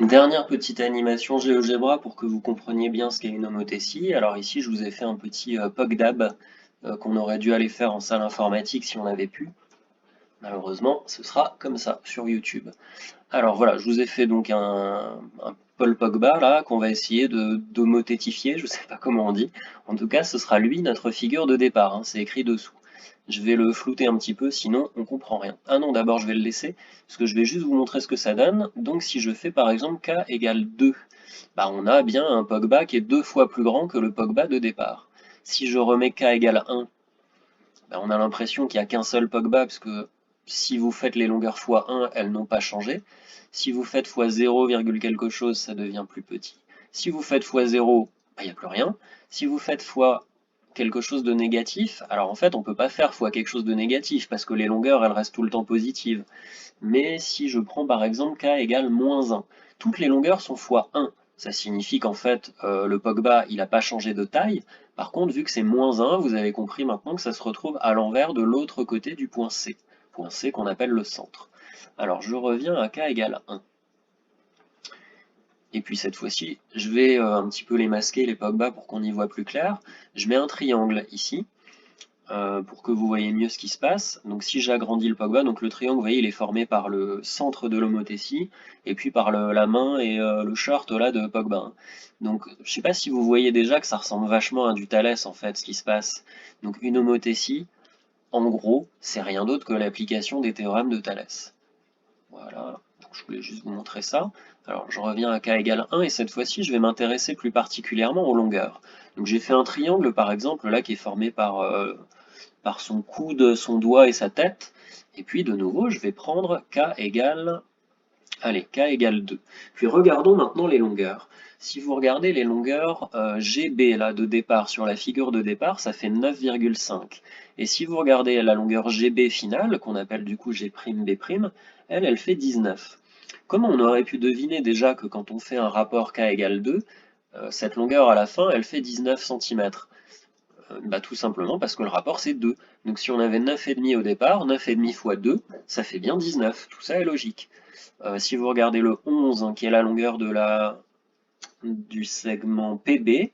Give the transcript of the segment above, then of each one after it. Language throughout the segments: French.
Dernière petite animation GeoGebra pour que vous compreniez bien ce qu'est une homothétie. Alors ici, je vous ai fait un petit POCDAB qu'on aurait dû aller faire en salle informatique si on avait pu. Malheureusement, ce sera comme ça sur YouTube. Alors voilà, je vous ai fait donc un Paul Pogba là qu'on va essayer de d'homothétifier, je sais pas comment on dit. En tout cas, ce sera lui notre figure de départ, hein, c'est écrit dessous. Je vais le flouter un petit peu, sinon on comprend rien. Ah non, d'abord je vais le laisser, parce que je vais juste vous montrer ce que ça donne. Donc si je fais par exemple k égale 2, bah on a bien un Pogba qui est 2 fois plus grand que le Pogba de départ. Si je remets k égale 1, bah on a l'impression qu'il n'y a qu'un seul Pogba, parce que si vous faites les longueurs fois 1, elles n'ont pas changé. Si vous faites fois 0, quelque chose, ça devient plus petit. Si vous faites fois 0, bah, il n'y a plus rien. Si vous faites fois quelque chose de négatif, alors en fait on ne peut pas faire fois quelque chose de négatif, parce que les longueurs elles restent tout le temps positives. Mais si je prends par exemple k égale moins 1, toutes les longueurs sont fois 1. Ça signifie qu'en fait, le Pogba, il n'a pas changé de taille. Par contre, vu que c'est moins 1, vous avez compris maintenant que ça se retrouve à l'envers de l'autre côté du point C qu'on appelle le centre. Alors, je reviens à k égale 1. Et puis cette fois-ci, je vais un petit peu les masquer, les Pogba, pour qu'on y voit plus clair. Je mets un triangle ici, pour que vous voyez mieux ce qui se passe. Donc si j'agrandis le Pogba, donc le triangle, vous voyez, il est formé par le centre de l'homothétie, et puis par la main et le short là de Pogba, hein. Donc je sais pas si vous voyez déjà que ça ressemble vachement à du Thalès en fait, ce qui se passe. Donc une homothétie, en gros, c'est rien d'autre que l'application des théorèmes de Thalès. Voilà, donc je voulais juste vous montrer ça. Alors je reviens à k égale 1 et cette fois-ci je vais m'intéresser plus particulièrement aux longueurs. Donc j'ai fait un triangle par exemple là qui est formé par son coude, son doigt et sa tête. Et puis de nouveau, je vais prendre k égale, allez, k égale 2. Puis regardons maintenant les longueurs. Si vous regardez les longueurs GB là, de départ sur la figure de départ, ça fait 9,5. Et si vous regardez la longueur GB finale, qu'on appelle du coup G', B', elle fait 19. Comment on aurait pu deviner déjà que quand on fait un rapport k égale 2, cette longueur à la fin, elle fait 19 cm? Bah, tout simplement parce que le rapport c'est 2. Donc si on avait 9,5 au départ, 9,5 fois 2, ça fait bien 19. Tout ça est logique. Si vous regardez le 11, hein, qui est la longueur du segment PB,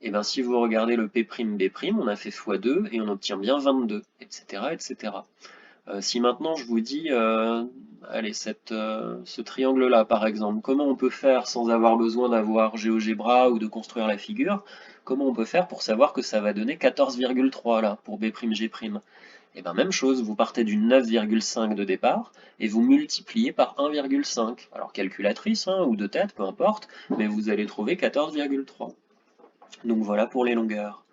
et ben si vous regardez le P', B', on a fait x2 et on obtient bien 22, etc. etc. Si maintenant je vous dis, allez, ce triangle-là par exemple, comment on peut faire sans avoir besoin d'avoir GeoGebra ou de construire la figure, comment on peut faire pour savoir que ça va donner 14,3 là, pour B', G'? Et bien même chose, vous partez du 9,5 de départ et vous multipliez par 1,5. Alors calculatrice hein, ou de tête, peu importe, mais vous allez trouver 14,3. Donc voilà pour les longueurs.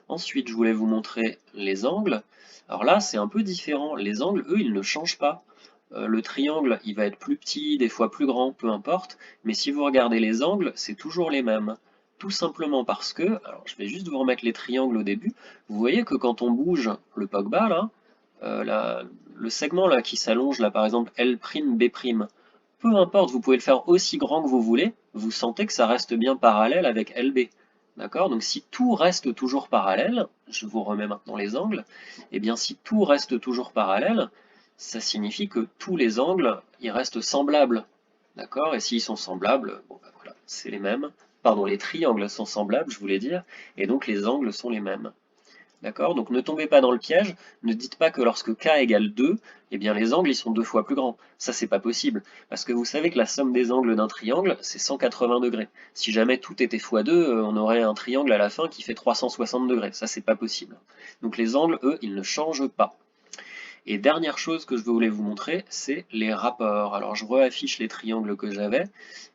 Ensuite, je voulais vous montrer les angles. Alors là, c'est un peu différent. Les angles, eux, ils ne changent pas. Le triangle, il va être plus petit, des fois plus grand, peu importe. Mais si vous regardez les angles, c'est toujours les mêmes. Tout simplement parce que, alors je vais juste vous remettre les triangles au début. Vous voyez que quand on bouge le Pogba, là, le segment là qui s'allonge, là par exemple L', B', peu importe, vous pouvez le faire aussi grand que vous voulez, vous sentez que ça reste bien parallèle avec LB. D'accord? Donc si tout reste toujours parallèle, je vous remets maintenant les angles, et bien si tout reste toujours parallèle, ça signifie que tous les angles, ils restent semblables. D'accord? Et s'ils sont semblables, bon ben voilà, c'est les mêmes. Pardon, les triangles sont semblables, je voulais dire, et donc les angles sont les mêmes. D'accord? Donc ne tombez pas dans le piège, ne dites pas que lorsque k égale 2, eh bien les angles ils sont 2 fois plus grands. Ça c'est pas possible, parce que vous savez que la somme des angles d'un triangle c'est 180 degrés. Si jamais tout était fois 2, on aurait un triangle à la fin qui fait 360 degrés. Ça c'est pas possible. Donc les angles, eux, ils ne changent pas. Et dernière chose que je voulais vous montrer, c'est les rapports. Alors je réaffiche les triangles que j'avais,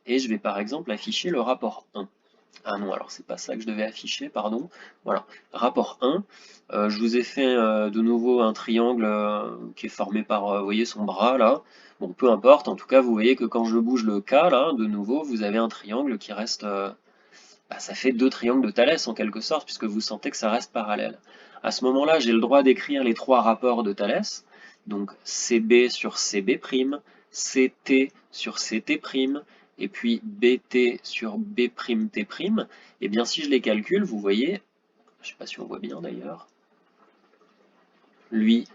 et je vais par exemple afficher le rapport 1. Ah non, alors c'est pas ça que je devais afficher, pardon. Voilà, rapport 1. Je vous ai fait de nouveau un triangle qui est formé par, vous voyez, son bras là. Bon, peu importe, en tout cas, vous voyez que quand je bouge le K là, de nouveau, vous avez un triangle qui reste. Bah, ça fait deux triangles de Thalès en quelque sorte, puisque vous sentez que ça reste parallèle. À ce moment-là, j'ai le droit d'écrire les trois rapports de Thalès. Donc CB sur CB', CT sur CT', et puis BT sur B'T'. Et bien si je les calcule, vous voyez, je ne sais pas si on voit bien d'ailleurs, lui,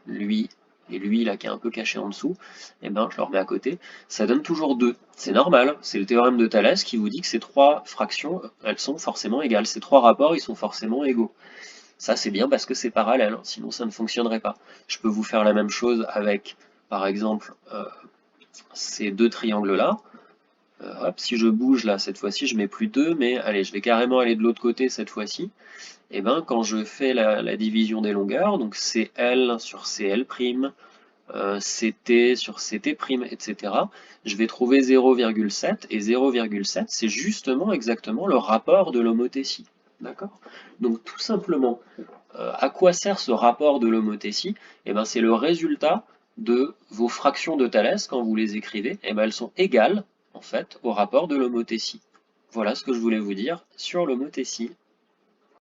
lui, et lui là qui est un peu caché en dessous, et ben je le remets à côté, ça donne toujours 2. C'est normal, c'est le théorème de Thalès qui vous dit que ces trois fractions, elles sont forcément égales. Ces trois rapports, ils sont forcément égaux. Ça c'est bien parce que c'est parallèle, sinon ça ne fonctionnerait pas. Je peux vous faire la même chose avec, par exemple, ces deux triangles-là. Hop, si je bouge là, cette fois-ci, je mets plus 2, mais allez, je vais carrément aller de l'autre côté cette fois-ci. Et ben, quand je fais la division des longueurs, donc CL sur CL', CT sur CT', etc., je vais trouver 0,7, et 0,7, c'est justement exactement le rapport de l'homothétie. D'accord? Donc tout simplement, à quoi sert ce rapport de l'homothétie? Eh ben, c'est le résultat de vos fractions de Thalès, quand vous les écrivez, eh ben, elles sont égales en fait au rapport de l'homothétie. Voilà ce que je voulais vous dire sur l'homothétie.